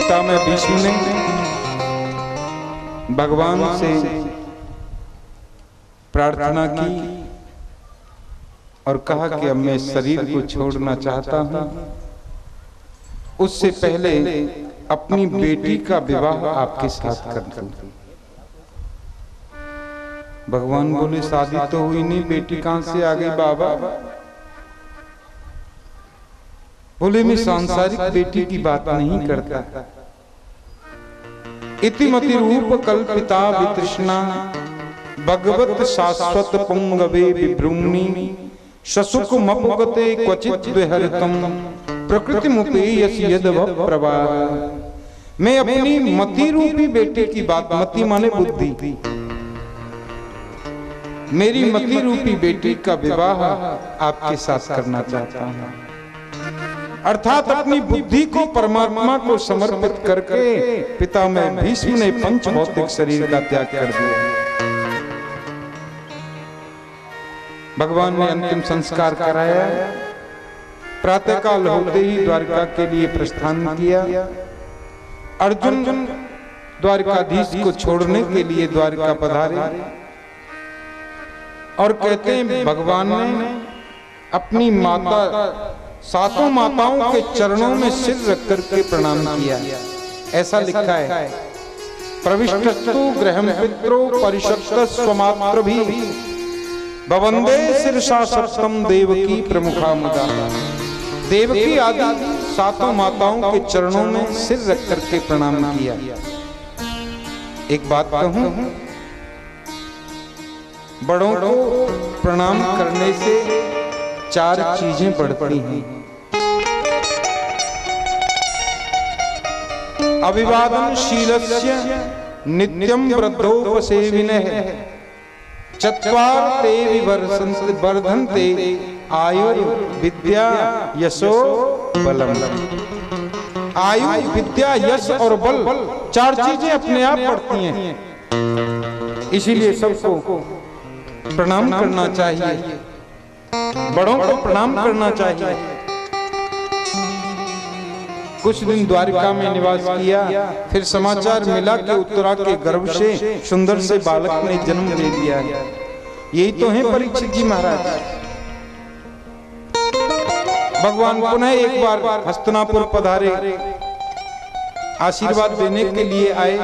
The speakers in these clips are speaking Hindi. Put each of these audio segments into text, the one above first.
पितामह भीष्म ने भगवान से प्रार्थना की और कहा कि अब मैं शरीर को छोड़ना चाहता हूं, उससे पहले अपनी बेटी का विवाह आपके साथ कर दूं। भगवान बोले शादी तो हुई नहीं, बेटी कहां से आ गई बाबा? बोले मैं सांसारिक बेटी की बात नहीं करता। इतिमति रूप कल्पिता वितृष्णा भगवत शाश्वत पुंगवे विभ्रूमि शशुक मपुगते क्वचित विहरितम प्रकृति मुपेयसि यद्भव प्रवाह। मैं अपनी मति रूपी बेटे की बात, मति माने बुद्धि, मेरी मति रूपी बेटी का विवाह आपके साथ करना चाहता हूं। अर्थात अपनी बुद्धि को परमात्मा को समर्पित करके पितामह भीष्म ने पंच भौतिक शरीर का त्याग कर दिया। भगवान ने अंतिम संस्कार कराया। प्रातःकाल होते ही द्वारका के लिए प्रस्थान किया। अर्जुन द्वारकाधीश को छोड़ने के लिए द्वारका पधारे और कहते हैं भगवान ने अपनी माता, सातों माताओं के चरणों में सिर रख करके प्रणाम किया। ऐसा लिखा है, प्रविष्टस्तु गृहं पित्रो परिषक्त स्वमात्रभिः भवंदे शिरसा सप्तम देवकी प्रमुखा मुदा। देवकी आदि सातों माताओं के चरणों में सिर रख करके प्रणाम किया। एक बात कहूं, बड़ों को प्रणाम करने से चार चीजें बढ़ती हैं। अभिवादन शीलस्य नित्यं वृद्धोपसेविनः चत्वार ते वर्धन्ते आयुर्विद्या यशो बलम। आयु, विद्या, यश और बल, चार चीजें अपने आप बढ़ती हैं। इसीलिए सबको प्रणाम करना चाहिए, बड़ों को प्रणाम करना चाहिए। कुछ दिन द्वारिका में निवास किया, फिर समाचार मिला कि उत्तरा के गर्भ से सुंदर से बालक ने जन्म ले लिया है। यही तो है परीक्षित जी महाराज। भगवान पुनः एक बार हस्तिनापुर पधारे, आशीर्वाद देने के लिए आए।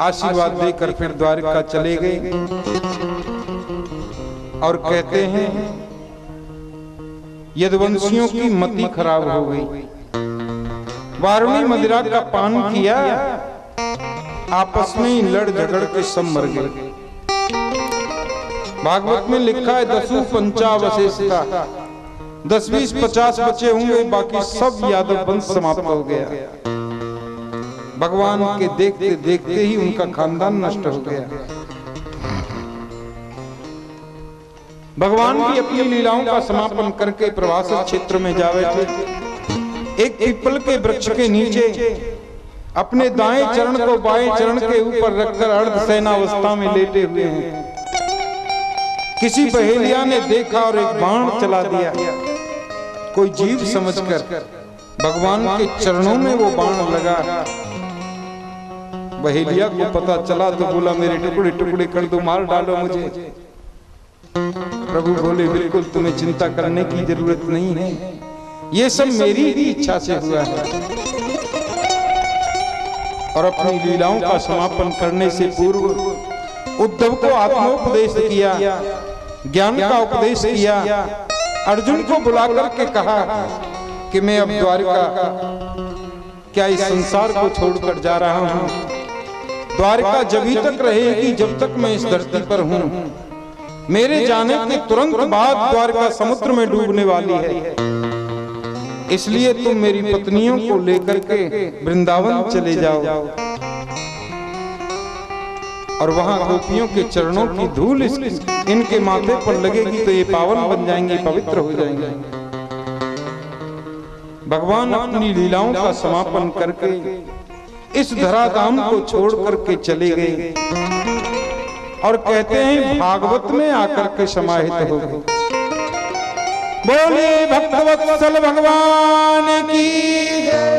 आशीर्वाद देकर फिर द्वारिका चले गए और कहते हैं यदुवंशियों की मति खराब हो गई। वारुणी मदिरा का पान किया, आपस में ही लड़ झगड़ के सब मर गए। भागवत में लिखा है 10 पंचावशेषता, 10-20-50 बचे होंगे, बाकी सब यादव वंश समाप्त हो गया। भगवान के देखते देखते ही उनका खानदान नष्ट हो गया। भगवान की अपनी लीलाओं का समापन करके प्रवास क्षेत्र में जा बैठे। एक पीपल के वृक्ष के नीचे अपने दाएं चरण को बाएं चरण के ऊपर रखकर अर्ध सेनावस्था में लेटे हुए हैं। किसी बहेलिया ने देखा और एक बाण चला दिया। कोई जीव समझकर भगवान के चरणों में वो बाण लगा। बहेलिया को पता चला तो बोला मेरे टुकड़े टुकड़े कर दो, मार डालो मुझे। प्रभु बोले बिल्कुल तुम्हें चिंता करने की जरूरत नहीं है, ये सब मेरी ही इच्छा से हुआ है। और अपनी लीलाओं का समापन करने से पूर्व उद्धव को आत्मोपदेश किया, ज्ञान का उपदेश किया। अर्जुन को बुलाकर के कहा कि मैं अब द्वारका, क्या इस संसार को छोड़कर जा रहा हूं। द्वारका जब तक रहेगी जब तक मैं इस धरती पर हूं। मेरे जाने के तुरंत बाद द्वारका समुद्र में डूबने वाली है। इसलिए तुम मेरी पत्नियों को लेकर के वृंदावन चले जाओ और वहां गोपियों के चरणों की धूल इनके माथे पर लगेगी तो ये पावन बन जाएंगे, पवित्र हो जाएंगे। भगवान अपनी लीलाओं का समापन करके इस धराधाम को छोड़ करके चले गए और कहते हैं भागवत में आकर के समाहित हो गए। बोले भक्तवत्सल भगवान की जय।